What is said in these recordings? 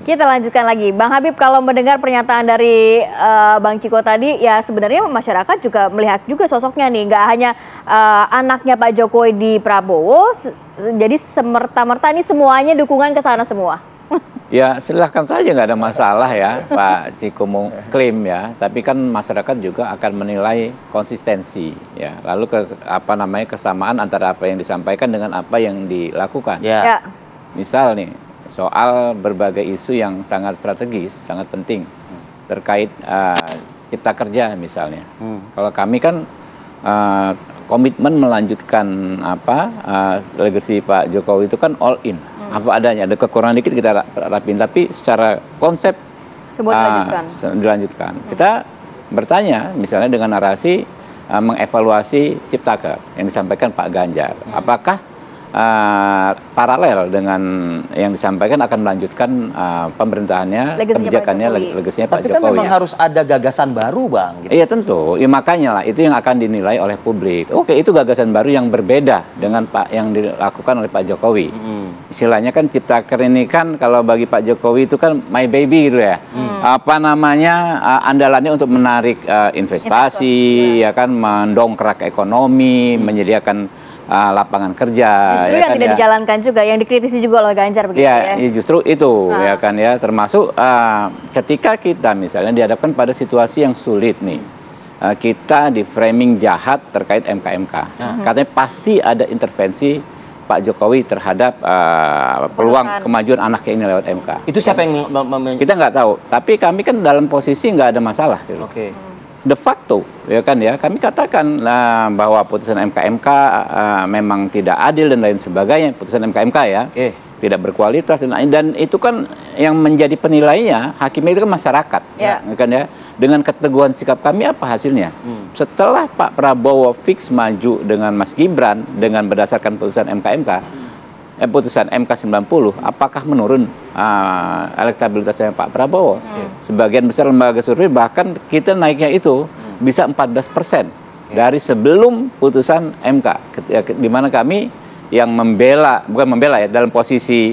Kita lanjutkan lagi. Bang Habib, kalau mendengar pernyataan dari Bang Ciko tadi, ya sebenarnya masyarakat juga melihat juga sosoknya nih. Nggak hanya anaknya Pak Jokowi di Prabowo, jadi semerta-merta ini semuanya dukungan ke sana semua. Ya silahkan saja, nggak ada masalah ya Pak Ciko mau klaim ya. Tapi kan masyarakat juga akan menilai konsistensi ya. Lalu kesamaan antara apa yang disampaikan dengan apa yang dilakukan. Ya. Misal nih, soal berbagai isu yang sangat strategis, sangat penting terkait cipta kerja misalnya. Kalau kami kan komitmen melanjutkan legasi Pak Jokowi itu kan all in, apa adanya, ada kekurangan dikit kita rapin, tapi secara konsep semua dilanjutkan. Kita bertanya misalnya dengan narasi mengevaluasi ciptaker yang disampaikan Pak Ganjar, apakah paralel dengan yang disampaikan akan melanjutkan pemerintahannya, kebijakannya, legasinya Pak Jokowi. Tapi kan memang harus ada gagasan baru, Bang. Gitu. Iya tentu, ya, makanya lah itu yang akan dinilai oleh publik. Oke, itu gagasan baru yang berbeda dengan yang dilakukan oleh Pak Jokowi. Istilahnya kan ciptaker ini kan kalau bagi Pak Jokowi itu kan my baby gitu ya. Andalannya untuk menarik investasi, ya kan, mendongkrak ekonomi, menyediakan lapangan kerja. Justru yang tidak dijalankan juga, yang dikritisi juga oleh Ganjar begitu ya. Justru itu ya kan ya, termasuk ketika kita misalnya dihadapkan pada situasi yang sulit nih, kita di framing jahat terkait MK-MK. Katanya pasti ada intervensi Pak Jokowi terhadap peluang kemajuan anaknya ini lewat MK. Itu siapa yang kita nggak tahu, tapi kami kan dalam posisi nggak ada masalah gitu. De facto, ya kan ya, kami katakan bahwa putusan MK-MK memang tidak adil dan lain sebagainya, putusan MK-MK ya, tidak berkualitas dan itu kan yang menjadi penilainya hakimnya itu kan masyarakat, ya kan ya. Dengan keteguhan sikap kami apa hasilnya? Setelah Pak Prabowo fix maju dengan Mas Gibran dengan berdasarkan putusan MK-MK, putusan MK 90, apakah menurun elektabilitasnya Pak Prabowo? Sebagian besar lembaga survei bahkan kita naiknya itu bisa 14% dari sebelum putusan MK, di mana kami yang bukan membela ya, dalam posisi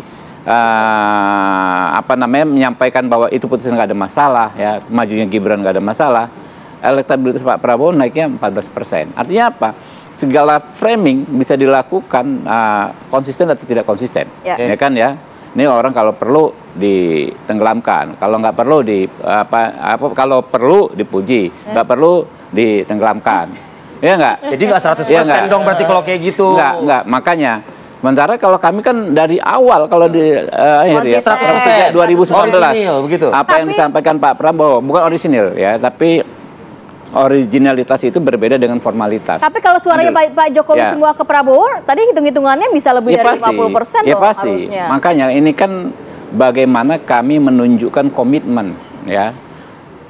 menyampaikan bahwa itu putusan nggak ada masalah ya, majunya Gibran nggak ada masalah, elektabilitas Pak Prabowo naiknya 14%. Artinya apa? Segala framing bisa dilakukan konsisten atau tidak konsisten, ya kan ya. Ini orang kalau perlu ditenggelamkan, kalau nggak perlu kalau perlu dipuji, nggak perlu ditenggelamkan, ya nggak. Jadi nggak 100% dong berarti kalau kayak gitu. Nggak. Makanya, sementara kalau kami kan dari awal kalau di 2019, begitu. Apa yang disampaikan Pak Prabowo bukan orisinil ya, tapi originalitas itu berbeda dengan formalitas. Tapi kalau suaranya Pak Jokowi semua ke Prabowo, tadi hitung-hitungannya bisa lebih dari 50% ya loh pasti. Harusnya. Makanya ini kan bagaimana kami menunjukkan komitmen ya.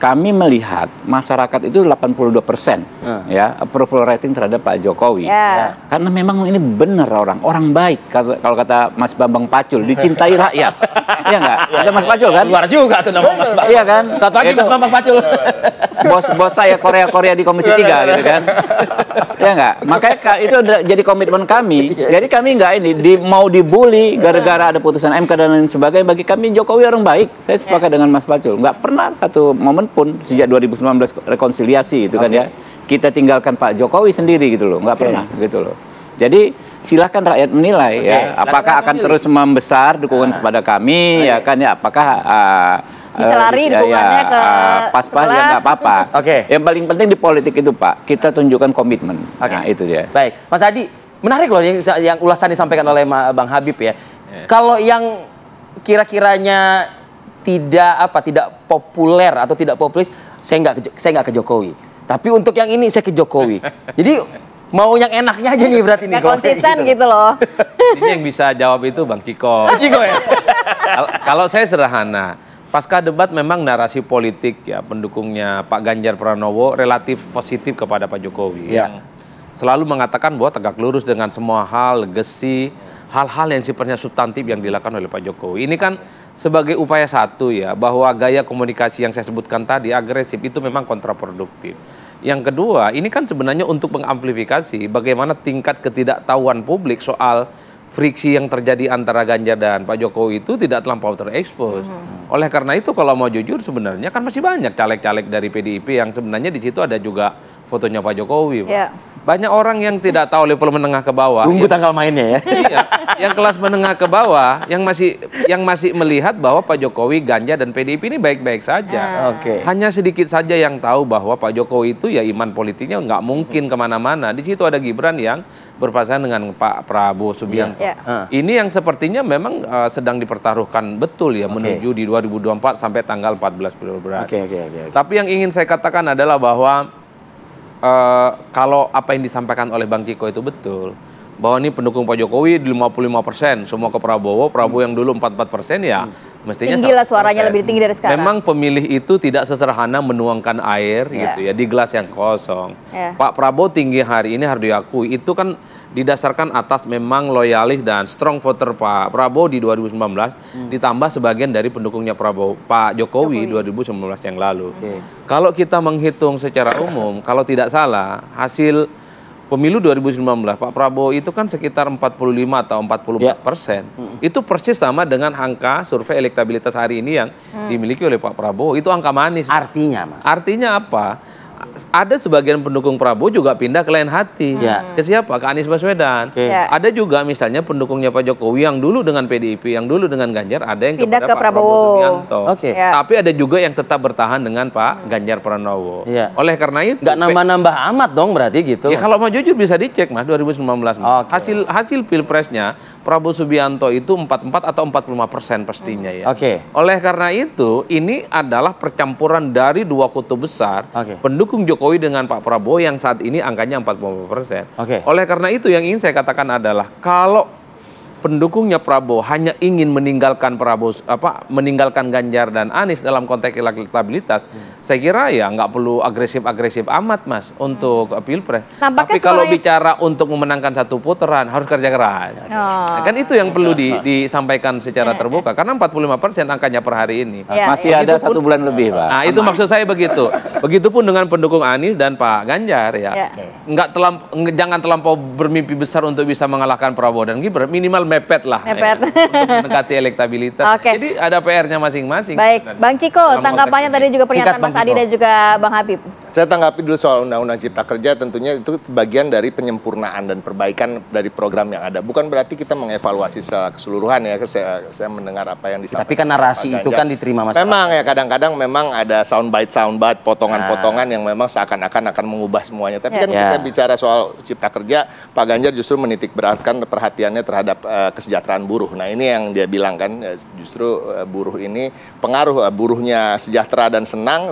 Kami melihat masyarakat itu 82% ya approval rating terhadap Pak Jokowi. Karena memang ini benar orang baik, kalau kata Mas Bambang Pacul, dicintai rakyat. Iya nggak? Ada Mas Pacul kan? Luar juga tuh nama Mas Bambang. Iya kan? Satu lagi Mas Bambang Pacul. Bos saya Korea di Komisi 3 gitu kan. Ya nggak? Makanya itu jadi komitmen kami. Jadi kami nggak mau dibully gara-gara ada putusan MK dan lain sebagainya. Bagi kami Jokowi orang baik. Saya sepakat dengan Mas Pacul. Nggak pernah satu momen pun sejak 2019 rekonsiliasi itu kan ya. Kita tinggalkan Pak Jokowi sendiri gitu loh. Nggak pernah gitu loh. Jadi silahkan rakyat menilai ya. Apakah akan terus membesar dukungan kepada kami ya kan ya. Apakah bisa lari dukungannya ke pas-pas ya nggak apa-apa. Yang paling penting di politik itu Pak, kita tunjukkan komitmen. Nah itu dia. Baik, Mas Adi, menarik loh yang ulasan disampaikan oleh Bang Habib ya. Kalau yang kira-kiranya tidak populer atau tidak populis, saya nggak ke Jokowi. Tapi untuk yang ini saya ke Jokowi. Jadi mau yang enaknya aja nih berarti nih. Konsisten gitu loh. Ini yang bisa jawab itu Bang Ciko. Ciko ya. Kalau saya sederhana. Pasca debat memang narasi politik ya pendukungnya Pak Ganjar Pranowo relatif positif kepada Pak Jokowi yang selalu mengatakan bahwa tegak lurus dengan semua hal, legacy, hal-hal yang sifatnya substantif yang dilakukan oleh Pak Jokowi. Ini kan sebagai upaya satu ya, bahwa gaya komunikasi yang saya sebutkan tadi agresif itu memang kontraproduktif. Yang kedua, ini kan sebenarnya untuk mengamplifikasi bagaimana tingkat ketidaktahuan publik soal friksi yang terjadi antara Ganjar dan Pak Jokowi itu tidak terlampau terekspos. Oleh karena itu kalau mau jujur sebenarnya kan masih banyak caleg-caleg dari PDIP yang sebenarnya di situ ada juga fotonya Pak Jokowi. Pak. Yeah. Banyak orang yang tidak tahu level menengah ke bawah. Tunggu tanggal mainnya ya. Iya, yang kelas menengah ke bawah yang masih melihat bahwa Pak Jokowi, Ganjar dan PDIP ini baik-baik saja. Oke. Hanya sedikit saja yang tahu bahwa Pak Jokowi itu ya iman politiknya nggak mungkin kemana-mana. Di situ ada Gibran yang berpasangan dengan Pak Prabowo Subianto. Yeah. Ini yang sepertinya memang sedang dipertaruhkan betul ya menuju di 2024 sampai tanggal 14 Februari. Oke. Tapi yang ingin saya katakan adalah bahwa kalau apa yang disampaikan oleh Bang Ciko itu betul, bahwa ini pendukung Pak Jokowi 55%, semua ke Prabowo yang dulu 44% ya mestinya tinggi lah suaranya lebih tinggi dari sekarang. Memang pemilih itu tidak sesederhana menuangkan air gitu ya di gelas yang kosong. Pak Prabowo tinggi hari ini harus diakui itu kan didasarkan atas memang loyalis dan strong voter Pak Prabowo di 2019 ditambah sebagian dari pendukungnya Pak Jokowi 2019 yang lalu. Kalau kita menghitung secara umum, kalau tidak salah hasil pemilu 2019 Pak Prabowo itu kan sekitar 45 atau 44%. Itu persis sama dengan angka survei elektabilitas hari ini yang dimiliki oleh Pak Prabowo. Itu angka manis. Artinya, Mas. Artinya apa? Ada sebagian pendukung Prabowo juga pindah ke lain hati. Ke siapa? Ke Anies Baswedan. Ada juga misalnya pendukungnya Pak Jokowi yang dulu dengan PDIP, yang dulu dengan Ganjar, ada yang pindah kepada ke Pak Prabowo Subianto. Tapi ada juga yang tetap bertahan dengan Pak Ganjar Pranowo. Oleh karena itu nggak nambah-nambah amat dong berarti gitu. Ya kalau mau jujur bisa dicek Mas 2019. Hasil pilpresnya Prabowo Subianto itu 44 atau 45% pastinya ya. Oleh karena itu ini adalah percampuran dari dua kutub besar. Pendukung Jokowi dengan Pak Prabowo yang saat ini angkanya 40%. Oleh karena itu yang ingin saya katakan adalah kalau pendukungnya Prabowo hanya ingin meninggalkan Ganjar dan Anies dalam konteks elektabilitas, saya kira ya nggak perlu agresif-agresif amat Mas untuk pilpres. Tapi kalau bicara untuk memenangkan satu putaran harus kerja keras. Kan itu yang perlu disampaikan secara terbuka karena 45% angkanya per hari ini. Masih ada 1 bulan lebih, Pak. Nah, itu maksud saya begitu. Begitupun dengan pendukung Anies dan Pak Ganjar ya. Jangan terlampau bermimpi besar untuk bisa mengalahkan Prabowo dan Gibran, minimal mepet lah untuk mendekati elektabilitas. Jadi ada PR-nya masing-masing. Baik, Bang Ciko, tanggapannya tadi juga pernyataan Mas Adi dan juga Bang Habib. Saya tanggapi dulu soal Undang-Undang Cipta Kerja, tentunya itu bagian dari penyempurnaan dan perbaikan dari program yang ada. Bukan berarti kita mengevaluasi secara keseluruhan ya. Saya mendengar apa yang disampaikan. Tapi kan narasi itu kan diterima masyarakat. Memang ya kadang-kadang memang ada soundbite, potongan-potongan yang memang seakan-akan akan mengubah semuanya. Tapi kan kita bicara soal Cipta Kerja, Pak Ganjar justru menitik beratkan perhatiannya terhadap kesejahteraan buruh. Nah ini yang dia bilang kan, justru buruh ini pengaruh buruhnya sejahtera dan senang,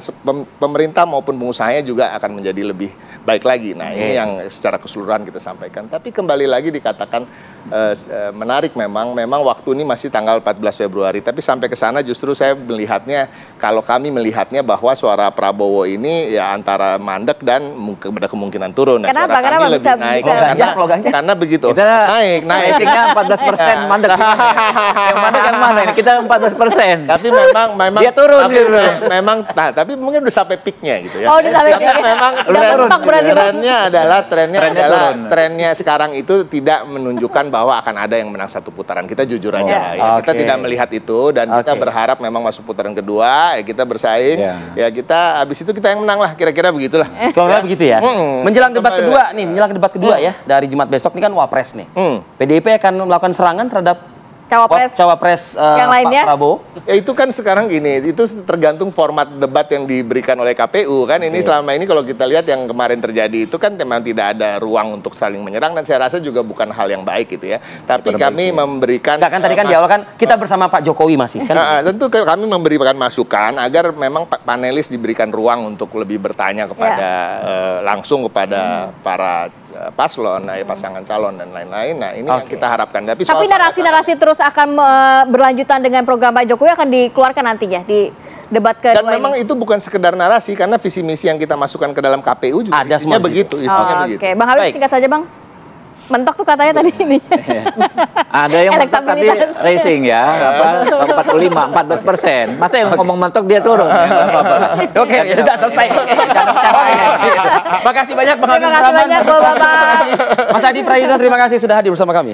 pemerintah maupun pengusahanya juga akan menjadi lebih baik lagi. Nah ini yang secara keseluruhan kita sampaikan. Tapi kembali lagi dikatakan menarik memang waktu ini masih tanggal 14 Februari. Tapi sampai ke sana justru saya melihatnya, kalau kami melihatnya bahwa suara Prabowo ini ya antara mandek dan ada kemungkinan turun. Nah, kenapa? Suara kami lebih naik. Karena begitu. Naik. Naiknya 14% mandek. Yang mandek yang mana ini? Kita 14%. Tapi memang dia turun gitu. Tapi mungkin udah sampai peaknya gitu ya. Oh, udah sampai peak. Memang trennya sekarang itu tidak menunjukkan bahwa akan ada yang menang satu putaran. Kita jujur aja ya. Kita tidak melihat itu dan kita berharap memang masuk putaran kedua, ya kita bersaing. Ya kita habis itu kita yang menang lah, kira-kira begitulah. Kalau begitu ya. Menjelang debat kedua ya, dari Jumat besok ini kan Wapres nih. PDIP akan melakukan serangan terhadap cawapres yang lainnya? Pak Prabowo. Ya itu kan sekarang gini, itu tergantung format debat yang diberikan oleh KPU kan. Ini selama ini kalau kita lihat yang kemarin terjadi itu kan memang tidak ada ruang untuk saling menyerang dan saya rasa juga bukan hal yang baik gitu ya. Tapi kami memberikan tadi kan di awal kan kita bersama Pak Jokowi masih kan. Tentu kami memberikan masukan agar memang panelis diberikan ruang untuk lebih bertanya kepada langsung kepada para paslon, pasangan calon dan lain-lain. Nah, ini yang kita harapkan. Tapi narasi-narasi terus akan berlanjutan dengan program Pak Jokowi akan dikeluarkan nantinya di debat kedua. Dan memang itu bukan sekedar narasi karena visi misi yang kita masukkan ke dalam KPU juga ada isinya begitu. Oke, Bang Habib singkat saja Bang. Mentok tuh katanya tadi ini. Ada yang mentok tapi racing ya, 45, 14%. Masa yang ngomong mentok dia turun? Oke, sudah selesai. Makasih banyak Bang Habib. Terima kasih banyak Bapak. Mas Adi Prayitno, terima kasih sudah hadir bersama kami.